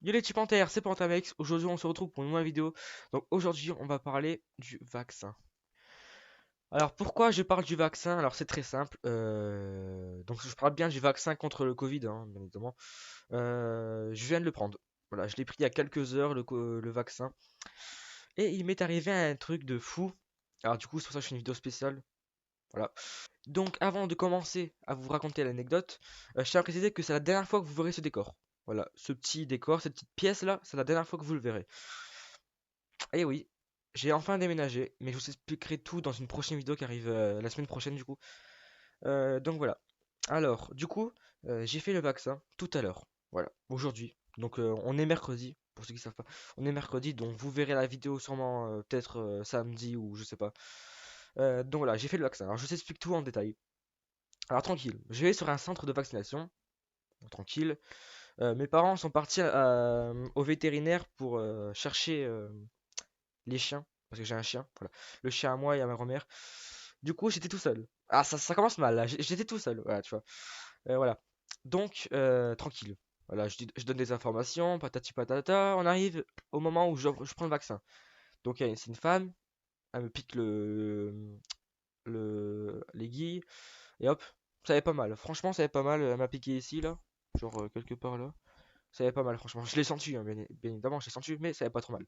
Yo les petits panthères, c'est Pantamex. Aujourd'hui, on se retrouve pour une nouvelle vidéo. Donc aujourd'hui, on va parler du vaccin. Alors pourquoi je parle du vaccin? Alors c'est très simple. Donc je parle bien du vaccin contre le Covid, hein, bien évidemment. Je viens de le prendre. Voilà, je l'ai pris il y a quelques heures, le vaccin. Et il m'est arrivé un truc de fou. Alors du coup, c'est pour ça que je fais une vidéo spéciale. Voilà. Donc avant de commencer à vous raconter l'anecdote, je tiens à préciser que c'est la dernière fois que vous verrez ce décor. Voilà, ce petit décor, cette petite pièce là, c'est la dernière fois que vous le verrez. Et oui, j'ai enfin déménagé, mais je vous expliquerai tout dans une prochaine vidéo qui arrive la semaine prochaine du coup. Donc voilà. Alors, du coup, j'ai fait le vaccin tout à l'heure. Voilà, aujourd'hui. Donc on est mercredi, pour ceux qui savent pas. On est mercredi, donc vous verrez la vidéo sûrement peut-être samedi ou je sais pas. Donc voilà, j'ai fait le vaccin. Alors je vous explique tout en détail. Alors tranquille, je vais sur un centre de vaccination. Tranquille. Mes parents sont partis au vétérinaire pour chercher les chiens, parce que j'ai un chien, voilà. Le chien à moi et à ma grand-mère. Du coup, j'étais tout seul. Ah, ça commence mal là, j'étais tout seul, voilà, tu vois. Voilà. Donc, tranquille. Voilà, je donne des informations, patati patata. On arrive au moment où je prends le vaccin. Donc, c'est une femme, elle me pique l'aiguille, et hop, ça avait pas mal. Franchement, ça avait pas mal. Elle m'a piqué ici, là, genre quelque part là. Ça avait pas mal, franchement. Je l'ai senti, hein, bien évidemment, je l'ai senti, mais ça avait pas trop mal.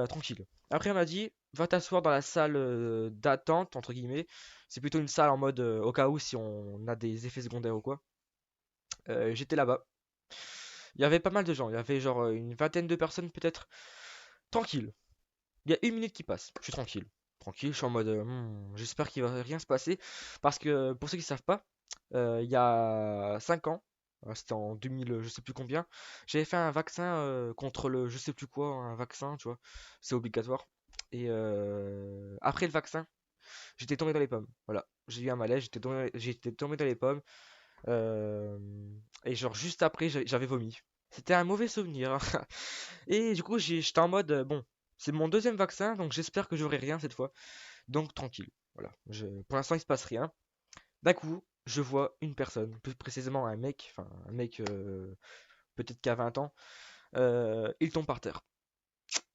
Tranquille. Après, elle m'a dit, va t'asseoir dans la salle d'attente, entre guillemets. C'est plutôt une salle en mode au cas où si on a des effets secondaires ou quoi. J'étais là-bas. Il y avait pas mal de gens. Il y avait genre une vingtaine de personnes peut-être. Tranquille. Il y a une minute qui passe. Je suis tranquille. Tranquille, je suis en mode j'espère qu'il va rien se passer. Parce que pour ceux qui savent pas, il y a 5 ans, c'était en 2000, je sais plus combien, j'avais fait un vaccin contre le je sais plus quoi, un vaccin, tu vois, c'est obligatoire. Et après le vaccin, j'étais tombé dans les pommes. Voilà, j'ai eu un malaise, j'étais tombé dans les pommes. euh, et genre juste après, j'avais vomi. C'était un mauvais souvenir, hein. Et du coup, j'étais en mode bon, c'est mon deuxième vaccin, donc j'espère que j'aurai rien cette fois. Donc tranquille. Voilà, pour l'instant il se passe rien. D'un coup, je vois une personne, plus précisément un mec, enfin un mec peut-être qu'à 20 ans, il tombe par terre.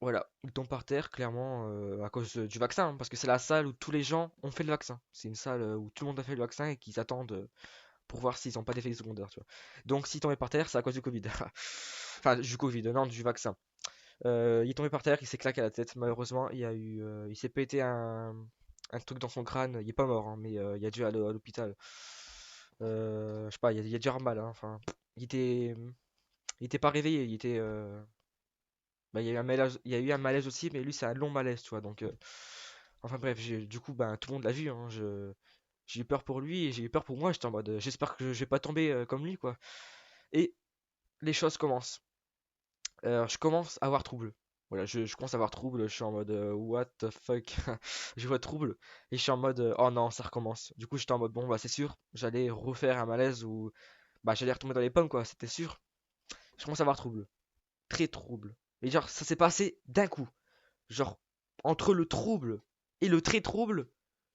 Voilà, il tombe par terre clairement à cause du vaccin, hein, parce que c'est la salle où tous les gens ont fait le vaccin. C'est une salle où tout le monde a fait le vaccin et qu'ils attendent pour voir s'ils n'ont pas d'effets secondaires, tu vois. Donc s'il tombait par terre, c'est à cause du Covid. Enfin, du Covid, non, du vaccin. Il est tombé par terre, il s'est claqué à la tête. Malheureusement, il s'est pété un truc dans son crâne. Il est pas mort, hein, mais il a dû aller à l'hôpital. Je sais pas, il a dû avoir mal, hein. Enfin, il était pas réveillé. Il y a eu il y a eu un malaise aussi, mais lui c'est un long malaise, tu vois. Donc, enfin bref, du coup, ben tout le monde l'a vu, hein. J'ai eu peur pour lui et j'ai eu peur pour moi. J'étais en mode, j'espère que je vais pas tomber comme lui, quoi. Et les choses commencent. Je commence à avoir trouble. Voilà, je commence à avoir trouble, je suis en mode what the fuck, je vois trouble et je suis en mode oh non, ça recommence. Du coup, j'étais en mode bon bah c'est sûr, j'allais refaire un malaise ou bah j'allais retomber dans les pommes quoi, c'était sûr. Je commence à avoir trouble, très trouble. Et genre ça s'est passé d'un coup. Genre entre le trouble et le très trouble,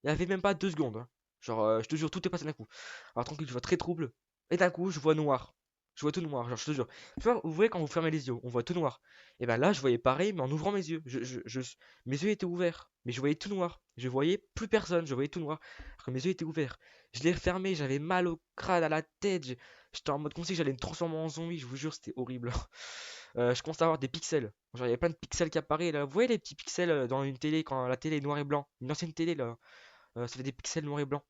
il y avait même pas 2 secondes, hein. Genre je te jure tout est passé d'un coup. Alors tranquille, je vois très trouble et d'un coup, je vois noir. Je vois tout noir, genre je te jure. Tu vois, vous voyez quand vous fermez les yeux, on voit tout noir. Et ben là, je voyais pareil, mais en ouvrant mes yeux. Mes yeux étaient ouverts, mais je voyais tout noir. Je voyais plus personne, je voyais tout noir. Alors que mes yeux étaient ouverts. Je les refermais, j'avais mal au crâne, à la tête. J'étais en mode comme si j'allais me transformer en zombie, je vous jure, c'était horrible. Je commence à avoir des pixels. Genre, il y avait plein de pixels qui apparaissent là. Vous voyez les petits pixels dans une télé quand la télé est noir et blanc? Une ancienne télé là, ça fait des pixels noir et blanc.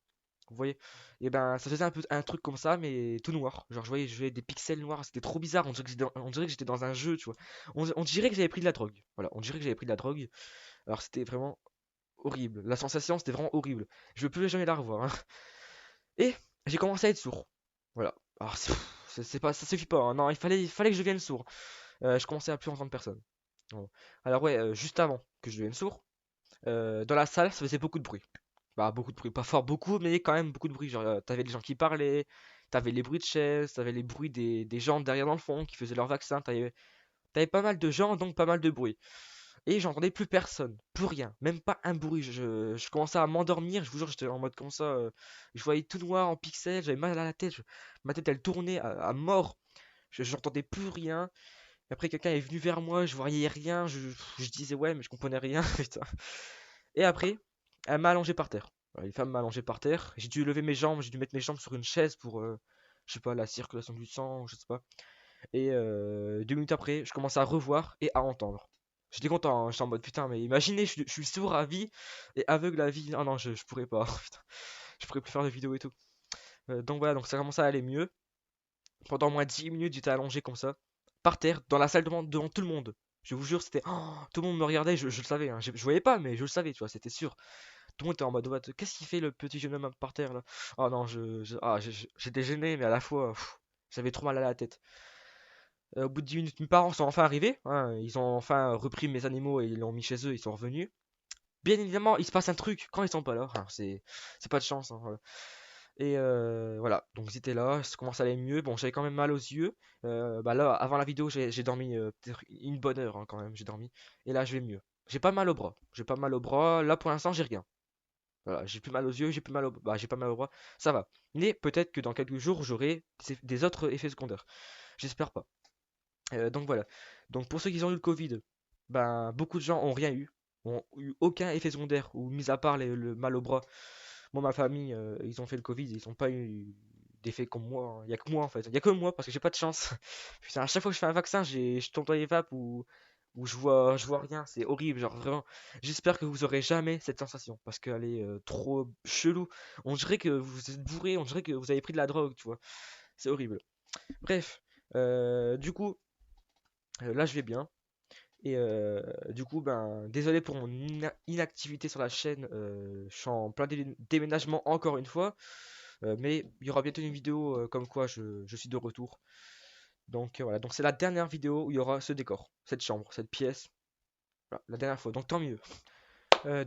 Vous voyez? Et ben, ça faisait un peu un truc comme ça, mais tout noir. Genre, je voyais des pixels noirs, c'était trop bizarre. On dirait que j'étais dans un jeu, tu vois. On dirait que j'avais pris de la drogue. Voilà, on dirait que j'avais pris de la drogue. Alors, c'était vraiment horrible. La sensation, c'était vraiment horrible. Je veux plus jamais la revoir, hein. Et j'ai commencé à être sourd. Voilà. Alors, c'est pas, ça suffit pas, hein. Non, il fallait que je devienne sourd. Je commençais à plus entendre personne. Bon. Alors, ouais, juste avant que je devienne sourd, dans la salle, ça faisait beaucoup de bruit. Bah, beaucoup de bruit, pas fort beaucoup, mais quand même beaucoup de bruit. Genre, t'avais des gens qui parlaient, t'avais les bruits de chaises, t'avais les bruits des gens derrière dans le fond qui faisaient leur vaccin. T'avais pas mal de gens, donc pas mal de bruit. Et j'entendais plus personne, plus rien, même pas un bruit. Je commençais à m'endormir, je vous jure, j'étais en mode comme ça. Je voyais tout noir en pixels, j'avais mal à la tête. Ma tête, elle tournait à mort. J'entendais plus rien. Et après, quelqu'un est venu vers moi, je voyais rien, je disais ouais, mais je comprenais rien, putain. Et après, elle m'a allongé par terre. Voilà, une femme m'a allongé par terre. J'ai dû lever mes jambes, j'ai dû mettre mes jambes sur une chaise pour, je sais pas, la circulation du sang, je sais pas. Et 2 minutes après, je commence à revoir et à entendre. J'étais content, hein, j'étais en mode putain, mais imaginez, je suis sourd à vie et aveugle à vie. Ah non, je pourrais pas, putain, je pourrais plus faire de vidéos et tout. Donc voilà, donc ça commence à aller mieux. Pendant au moins 10 minutes, j'étais allongé comme ça, par terre, dans la salle devant tout le monde. Je vous jure, c'était. Oh, tout le monde me regardait, je le savais, hein. Je voyais pas, mais je le savais, tu vois, c'était sûr. Tout le monde était en mode, what, qu'est-ce qu'il fait le petit jeune homme par terre là? Oh non, j'étais gêné, mais à la fois, j'avais trop mal à la tête. Au bout de 10 minutes, mes parents sont enfin arrivés, hein. Ils ont enfin repris mes animaux et ils l'ont mis chez eux, ils sont revenus. Bien évidemment, il se passe un truc quand ils sont pas là. Enfin, c'est pas de chance, hein, voilà. Et voilà, donc ils étaient là, ça commence à aller mieux. Bon, j'avais quand même mal aux yeux. Bah là, avant la vidéo, j'ai dormi peut-être une bonne heure, hein, quand même, j'ai dormi. Et là, je vais mieux. J'ai pas mal au bras. J'ai pas mal au bras. Là, pour l'instant, j'ai rien. Voilà, j'ai plus mal aux yeux, j'ai pas mal au bras. Ça va. Mais peut-être que dans quelques jours, j'aurai des autres effets secondaires. J'espère pas. Donc voilà. Donc pour ceux qui ont eu le Covid, ben beaucoup de gens ont rien eu, ont eu aucun effet secondaire ou mis à part le mal au bras. Moi, ma famille, ils ont fait le Covid, ils ont pas eu d'effet comme moi, hein. Il y a que moi en fait, il y a que moi parce que j'ai pas de chance. Putain, à chaque fois que je fais un vaccin, je tombe dans les vapes ou je vois rien, c'est horrible, genre vraiment. J'espère que vous aurez jamais cette sensation parce qu'elle est trop chelou. On dirait que vous êtes bourré, on dirait que vous avez pris de la drogue, tu vois. C'est horrible. Bref, du coup, là je vais bien. Et du coup, ben, désolé pour mon inactivité sur la chaîne. Je suis en plein déménagement encore une fois. Mais il y aura bientôt une vidéo comme quoi je suis de retour. Donc voilà, donc c'est la dernière vidéo où il y aura ce décor, cette chambre, cette pièce. Voilà, la dernière fois, donc tant mieux.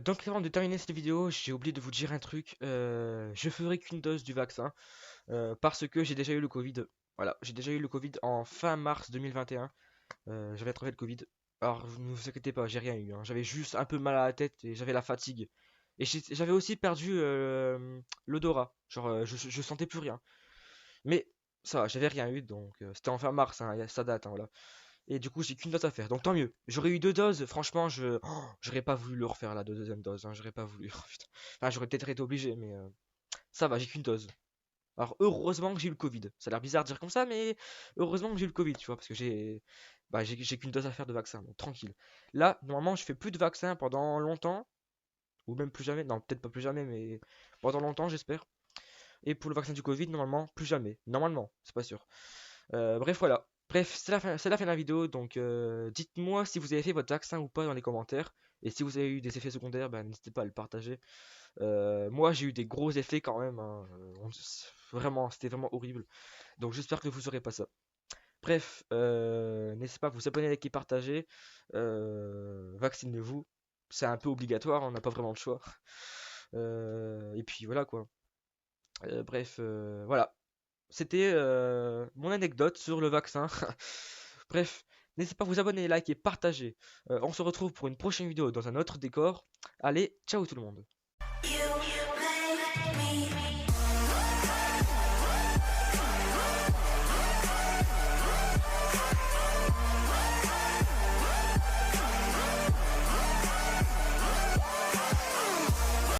Donc avant de terminer cette vidéo, j'ai oublié de vous dire un truc. Je ferai qu'une dose du vaccin parce que j'ai déjà eu le Covid. Voilà, j'ai déjà eu le Covid en fin mars 2021. J'avais attrapé le Covid. Alors, ne vous inquiétez pas, j'ai rien eu, hein. J'avais juste un peu mal à la tête et j'avais la fatigue. Et j'avais aussi perdu l'odorat. Genre, je sentais plus rien. Mais ça va, j'avais rien eu, donc c'était en fin mars, hein, ça date, hein, voilà. Et du coup, j'ai qu'une dose à faire, donc tant mieux. J'aurais eu 2 doses, franchement, j'aurais pas voulu le refaire la deuxième dose, hein, j'aurais pas voulu. Putain. Enfin, j'aurais peut-être été obligé, mais ça va, j'ai qu'une dose. Alors heureusement que j'ai eu le Covid. Ça a l'air bizarre de dire comme ça, mais heureusement que j'ai eu le Covid, tu vois, parce que j'ai qu'une dose à faire de vaccin, donc tranquille. Là, normalement, je fais plus de vaccin pendant longtemps, ou même plus jamais. Non, peut-être pas plus jamais, mais pendant longtemps, j'espère. Et pour le vaccin du Covid, normalement, plus jamais. Normalement, c'est pas sûr. Bref, voilà. Bref, c'est la fin de la vidéo, donc dites-moi si vous avez fait votre vaccin ou pas dans les commentaires. Et si vous avez eu des effets secondaires, ben, n'hésitez pas à le partager. Moi, j'ai eu des gros effets quand même, hein. Vraiment, c'était vraiment horrible. Donc, j'espère que vous aurez pas ça. Bref, n'hésitez pas à vous abonner, liker, partager. Vaccinez-vous. C'est un peu obligatoire, on n'a pas vraiment le choix. Et puis voilà quoi. Bref, voilà. C'était mon anecdote sur le vaccin. Bref, n'hésitez pas à vous abonner, liker, partager. On se retrouve pour une prochaine vidéo dans un autre décor. Allez, ciao tout le monde. You make me